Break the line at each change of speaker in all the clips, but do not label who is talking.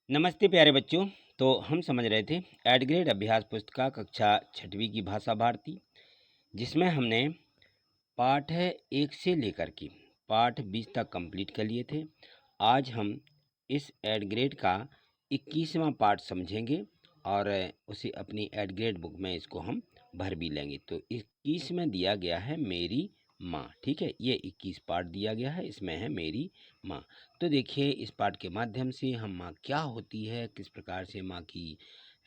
नमस्ते प्यारे बच्चों। तो हम समझ रहे थे एड ग्रेड अभ्यास पुस्तिका कक्षा छठवीं की भाषा भारती, जिसमें हमने पाठ 1 से लेकर के पाठ 20 तक कंप्लीट कर लिए थे। आज हम इस एड ग्रेड का 21वां पाठ समझेंगे और उसे अपनी एड ग्रेड बुक में इसको हम भर भी लेंगे। तो 21 में दिया गया है मेरी माँ, ठीक है। ये 21 पाठ दिया गया है, इसमें है मेरी माँ। तो देखिए इस पाठ के माध्यम से हम माँ क्या होती है, किस प्रकार से माँ की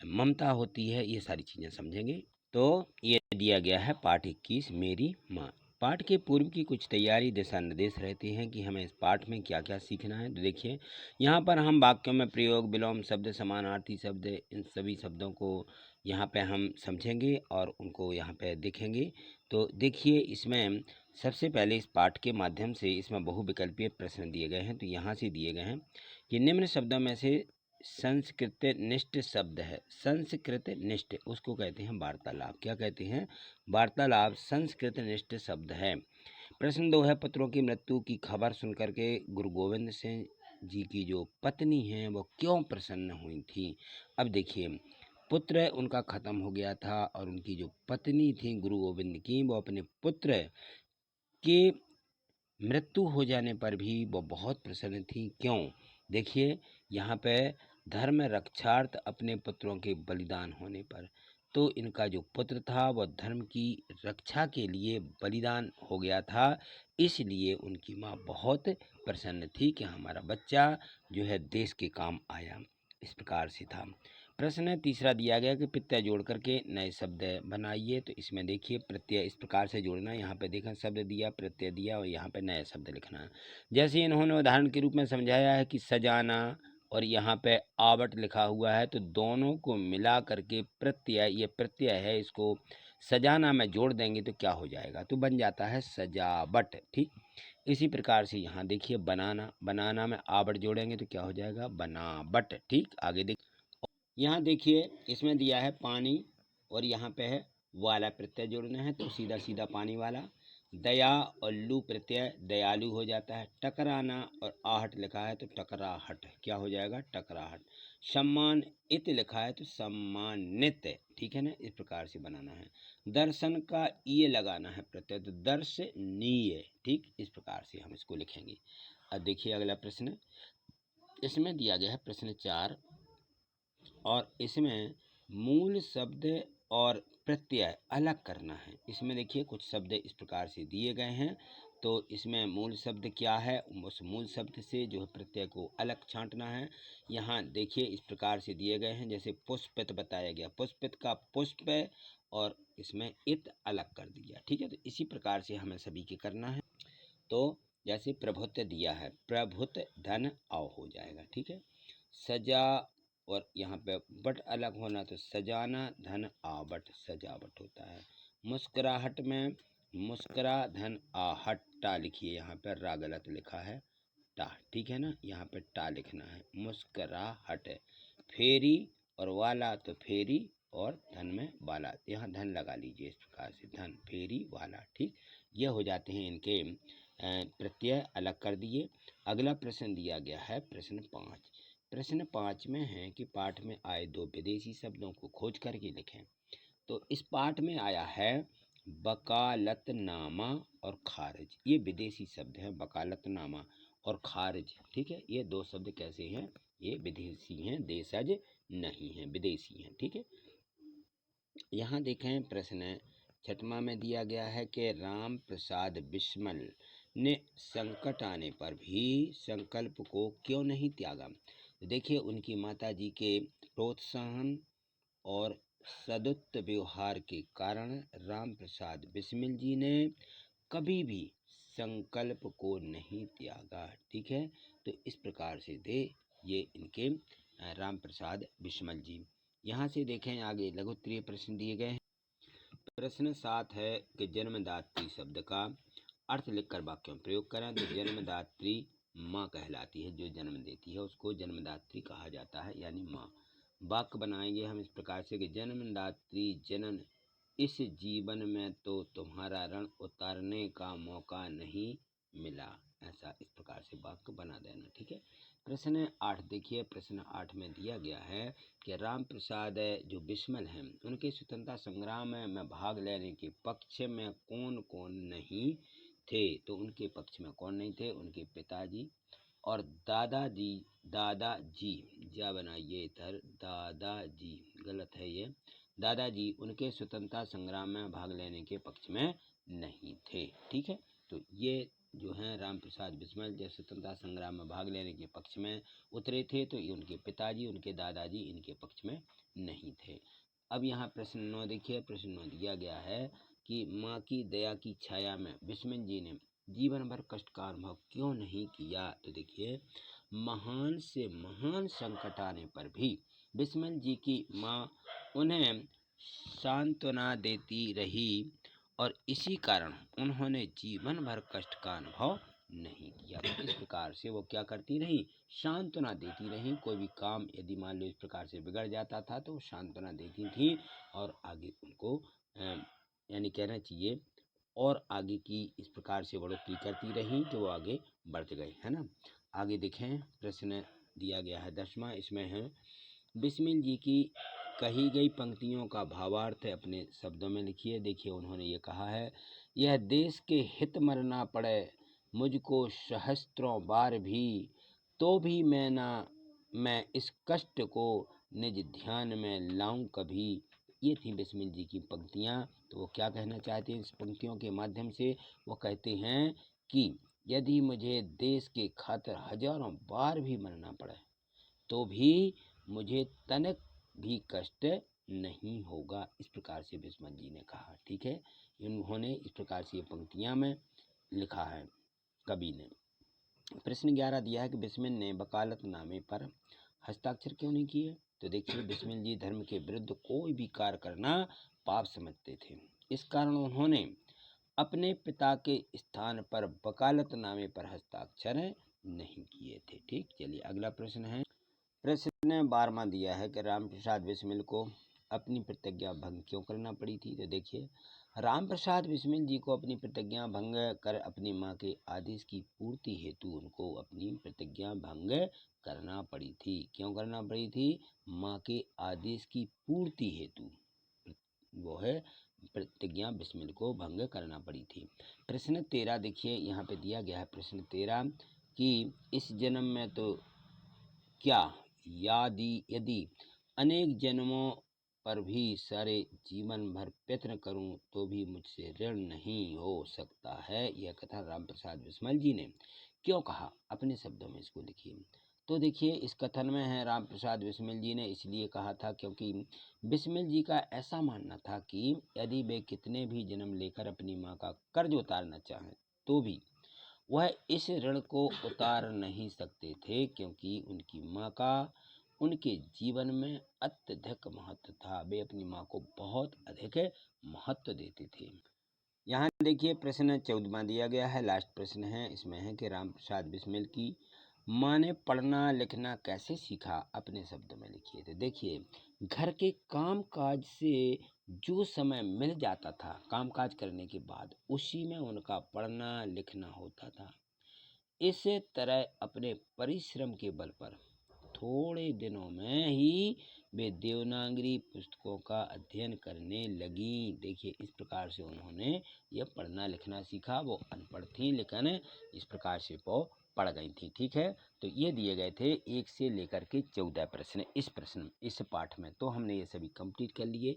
ममता होती है, ये सारी चीज़ें समझेंगे। तो ये दिया गया है पाठ 21 मेरी माँ। पाठ के पूर्व की कुछ तैयारी दिशा निर्देश रहते हैं कि हमें इस पाठ में क्या क्या सीखना है। तो देखिए यहाँ पर हम वाक्यों में प्रयोग, विलोम शब्द, समानार्थी शब्द, इन सभी शब्दों को यहाँ पे हम समझेंगे और उनको यहाँ पे देखेंगे। तो देखिए इसमें सबसे पहले इस पाठ के माध्यम से इसमें बहुविकल्पीय प्रश्न दिए गए हैं। तो यहाँ से दिए गए हैं कि निम्न शब्दों में से संस्कृत निष्ठ शब्द है। संस्कृत निष्ठ उसको कहते हैं वार्तालाप। क्या कहते हैं? वार्तालाप संस्कृत निष्ठ शब्द है। प्रश्न 2 है, पुत्रों की मृत्यु की खबर सुनकर के गुरु गोविंद सिंह जी की जो पत्नी हैं वो क्यों प्रसन्न हुई थी। अब देखिए पुत्र उनका खत्म हो गया था और उनकी जो पत्नी थी गुरु गोविंद की, वो अपने पुत्र के मृत्यु हो जाने पर भी वो बहुत प्रसन्न थी। क्यों? देखिए यहाँ पे धर्म रक्षार्थ अपने पुत्रों के बलिदान होने पर, तो इनका जो पुत्र था वह धर्म की रक्षा के लिए बलिदान हो गया था, इसलिए उनकी माँ बहुत प्रसन्न थी कि हमारा बच्चा जो है देश के काम आया। इस प्रकार से था। प्रश्न तीसरा दिया गया कि प्रत्यय जोड़ करके नए शब्द बनाइए। तो इसमें देखिए प्रत्यय इस प्रकार से जोड़ना, यहाँ पे देखा शब्द दिया, प्रत्यय दिया और यहाँ पे नए शब्द लिखना है। जैसे इन्होंने उदाहरण के रूप में समझाया है कि सजाना और यहाँ पे आवट लिखा हुआ है, तो दोनों को मिला करके प्रत्यय, ये प्रत्यय है, इसको सजाना में जोड़ देंगे तो क्या हो जाएगा? तो बन जाता है सजावट। ठीक इसी प्रकार से यहाँ देखिए बनाना, बनाना में आवट जोड़ेंगे तो क्या हो जाएगा? बनावट। ठीक आगे देखिए यहाँ देखिए इसमें दिया है पानी और यहाँ पे है वाला प्रत्यय जोड़ना है, तो सीधा सीधा पानी वाला। दया और लू प्रत्यय दयालु हो जाता है। टकराना और आहट लिखा है तो टकराहट, क्या हो जाएगा? टकराहट। सम्मान इत लिखा है तो सम्मानित, ठीक है ना। इस प्रकार से बनाना है। दर्शन का ये लगाना है प्रत्यय, तो दर्शनीय। ठीक इस प्रकार से हम इसको लिखेंगे। अब देखिए अगला प्रश्न, इसमें दिया गया है प्रश्न 4 और इसमें मूल शब्द और प्रत्यय अलग करना है। इसमें देखिए कुछ शब्द इस प्रकार से दिए गए हैं, तो इसमें मूल शब्द क्या है, उस मूल शब्द से जो है प्रत्यय को अलग छांटना है। यहाँ देखिए इस प्रकार से दिए गए हैं, जैसे पुष्पित बताया गया, पुष्पित का पुष्प और इसमें इत अलग कर दिया। ठीक है, तो इसी प्रकार से हमें सभी के करना है। तो जैसे प्रभुत्व दिया है, प्रभुत धन आओ हो जाएगा। ठीक है, सजा और यहाँ पे बट अलग होना तो सजाना धन आवट, सजावट होता है। मुस्कुराहट में मुस्कुरा धन आहट, टा लिखिए, यहाँ पर रा गलत लिखा है, टा, ठीक है ना, यहाँ पे टा लिखना है, मुस्कुराहट। फेरी और वाला तो फेरी और धन में वाला, यहाँ धन लगा लीजिए इस प्रकार से, धन फेरी वाला। ठीक, ये हो जाते हैं इनके प्रत्यय अलग कर दिए। अगला प्रश्न दिया गया है प्रश्न 5। प्रश्न 5 में है कि पाठ में आए 2 विदेशी शब्दों को खोज करके लिखें। तो इस पाठ में आया है वकालतनामा और खारिज, ये विदेशी शब्द है, वकालतनामा और खारिज। ठीक है, ये 2 शब्द कैसे हैं? ये विदेशी हैं, देशज नहीं हैं, विदेशी हैं। ठीक है, यहाँ देखें प्रश्न 6वां में दिया गया है कि राम प्रसाद बिस्मिल ने संकट आने पर भी संकल्प को क्यों नहीं त्यागा। देखिए उनकी माता जी के प्रोत्साहन और सदुत्त व्यवहार के कारण राम प्रसाद बिस्मिल जी ने कभी भी संकल्प को नहीं त्यागा। ठीक है, तो इस प्रकार से थे ये इनके राम प्रसाद बिस्मिल जी। यहाँ से देखें आगे लघु उत्तरीय प्रश्न दिए गए हैं। प्रश्न 7 है कि जन्मदात्री शब्द का अर्थ लिखकर वाक्यों में प्रयोग करें। तो जन्मदात्री माँ कहलाती है, जो जन्म देती है उसको जन्मदात्री कहा जाता है, यानी माँ। वाक्य बनाएंगे हम इस प्रकार से कि जन्मदात्री जनन, इस जीवन में तो तुम्हारा ऋण उतारने का मौका नहीं मिला, ऐसा इस प्रकार से वाक्य बना देना। ठीक है, प्रश्न 8 देखिए, प्रश्न 8 में दिया गया है कि राम प्रसाद जो बिस्मिल हैं उनके स्वतंत्रता संग्राम में भाग लेने के पक्ष में कौन कौन नहीं थे। तो उनके पक्ष में कौन नहीं थे, उनके पिताजी और दादाजी जा बनाइए इधर, दादाजी गलत है ये, दादाजी उनके स्वतंत्रता संग्राम में भाग लेने के पक्ष में नहीं थे। ठीक है, तो ये जो हैं राम प्रसाद बिस्मिल जब स्वतंत्रता संग्राम में भाग लेने के पक्ष में उतरे थे, तो ये उनके पिताजी उनके दादाजी इनके पक्ष में नहीं थे। अब यहाँ प्रश्न 9 देखिए, प्रश्न 9 दिया गया है कि माँ की दया की छाया में बिस्मिल जी ने जीवन भर कष्ट का अनुभव क्यों नहीं किया। तो देखिए, महान से महान संकट आने पर भी बिस्मिल जी की माँ उन्हें सांत्वना देती रही और इसी कारण उन्होंने जीवन भर कष्ट का अनुभव नहीं किया। तो इस प्रकार से वो क्या करती रही, सांत्वना देती रही। कोई भी काम यदि मान लो इस प्रकार से बिगड़ जाता था तो सांत्वना देती थी और आगे उनको यानी कहना चाहिए और आगे की इस प्रकार से बढ़ोतरी करती रही कि वो आगे बढ़ गए, है ना। आगे देखें, प्रश्न दिया गया है 10वां, इसमें है बिस्मिल जी की कही गई पंक्तियों का भावार्थ अपने शब्दों में लिखिए। देखिए, उन्होंने ये कहा है, यह देश के हित मरना पड़े मुझको सहस्त्रों बार भी, तो भी मैं इस कष्ट को निज ध्यान में लाऊं कभी। ये थी बिस्मिल जी की पंक्तियाँ। तो वो क्या कहना चाहते हैं इस पंक्तियों के माध्यम से, वो कहते हैं कि यदि मुझे देश के खातिर हजारों बार भी मरना पड़े तो भी मुझे तनिक भी कष्ट नहीं होगा। इस प्रकार से बिस्मिल जी ने कहा। ठीक है, इन्होंने इस प्रकार से ये पंक्तियां में लिखा है कवि ने। प्रश्न 11 दिया है कि बिस्मिल ने वकालतनामे पर हस्ताक्षर क्यों नहीं किए। तो देखिए, बिस्मिल जी धर्म के विरुद्ध कोई भी कार्य करना पाप समझते थे, इस कारण उन्होंने अपने पिता के स्थान पर वकालतनामे पर हस्ताक्षर नहीं किए थे। ठीक, चलिए अगला प्रश्न है। प्रश्न 12वां दिया है कि राम प्रसाद बिस्मिल को अपनी प्रतिज्ञा भंग क्यों करना पड़ी थी। तो देखिए, राम प्रसाद बिस्मिल जी को अपनी प्रतिज्ञा भंग कर अपनी माँ के आदेश की पूर्ति हेतु उनको अपनी प्रतिज्ञा भंग करना पड़ी थी। क्यों करना पड़ी थी, माँ के आदेश की पूर्ति हेतु वो है प्रतिज्ञा बिस्मिल को भंग करना पड़ी थी। प्रश्न 13 देखिए, यहाँ पे दिया गया है प्रश्न 13 कि इस जन्म में तो क्या यदि अनेक जन्मों पर भी सारे जीवन भर प्रयत्न करूं तो भी मुझसे ऋण नहीं हो सकता है। यह कथन राम प्रसाद बिस्मिल जी ने क्यों कहा, अपने शब्दों में इसको लिखिए। तो देखिए, इस कथन में है राम प्रसाद बिस्मिल जी ने इसलिए कहा था क्योंकि बिस्मिल जी का ऐसा मानना था कि यदि वे कितने भी जन्म लेकर अपनी माँ का कर्ज उतारना चाहें तो भी वह इस ऋण को उतार नहीं सकते थे, क्योंकि उनकी माँ का उनके जीवन में अत्यधिक महत्व था। वे अपनी माँ को बहुत अधिक महत्व देते थे। यहाँ देखिए, प्रश्न 14वां दिया गया है, लास्ट प्रश्न है। इसमें है कि राम प्रसाद बिस्मिल की माँ ने पढ़ना लिखना कैसे सीखा, अपने शब्दों में लिखिए। तो देखिए, घर के काम काज से जो समय मिल जाता था काम काज करने के बाद, उसी में उनका पढ़ना लिखना होता था। इस तरह अपने परिश्रम के बल पर थोड़े दिनों में ही वे देवनागरी पुस्तकों का अध्ययन करने लगी। देखिए, इस प्रकार से उन्होंने यह पढ़ना लिखना सीखा। वो अनपढ़ थी लेकिन इस प्रकार से वो पढ़ गई थी। ठीक है, तो ये दिए गए थे 1 से लेकर के 14 प्रश्न इस पाठ में। तो हमने ये सभी कंप्लीट कर लिए।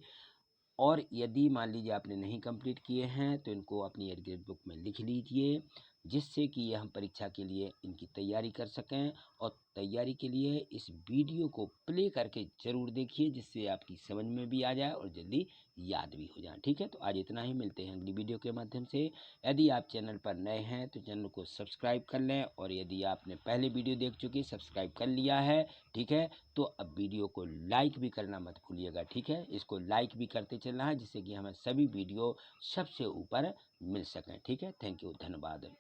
और यदि मान लीजिए आपने नहीं कंप्लीट किए हैं तो इनको अपनी एडग्रेड बुक में लिख लीजिए, जिससे कि हम परीक्षा के लिए इनकी तैयारी कर सकें। और तैयारी के लिए इस वीडियो को प्ले करके ज़रूर देखिए, जिससे आपकी समझ में भी आ जाए और जल्दी याद भी हो जाए। ठीक है, तो आज इतना ही, मिलते हैं अगली वीडियो के माध्यम से। यदि आप चैनल पर नए हैं तो चैनल को सब्सक्राइब कर लें, और यदि आपने पहले वीडियो देख चुके सब्सक्राइब कर लिया है, ठीक है, तो अब वीडियो को लाइक भी करना मत भूलिएगा। ठीक है, इसको लाइक भी करते चलना है, जिससे कि हमें सभी वीडियो सबसे ऊपर मिल सकें। ठीक है, थैंक यू, धन्यवाद।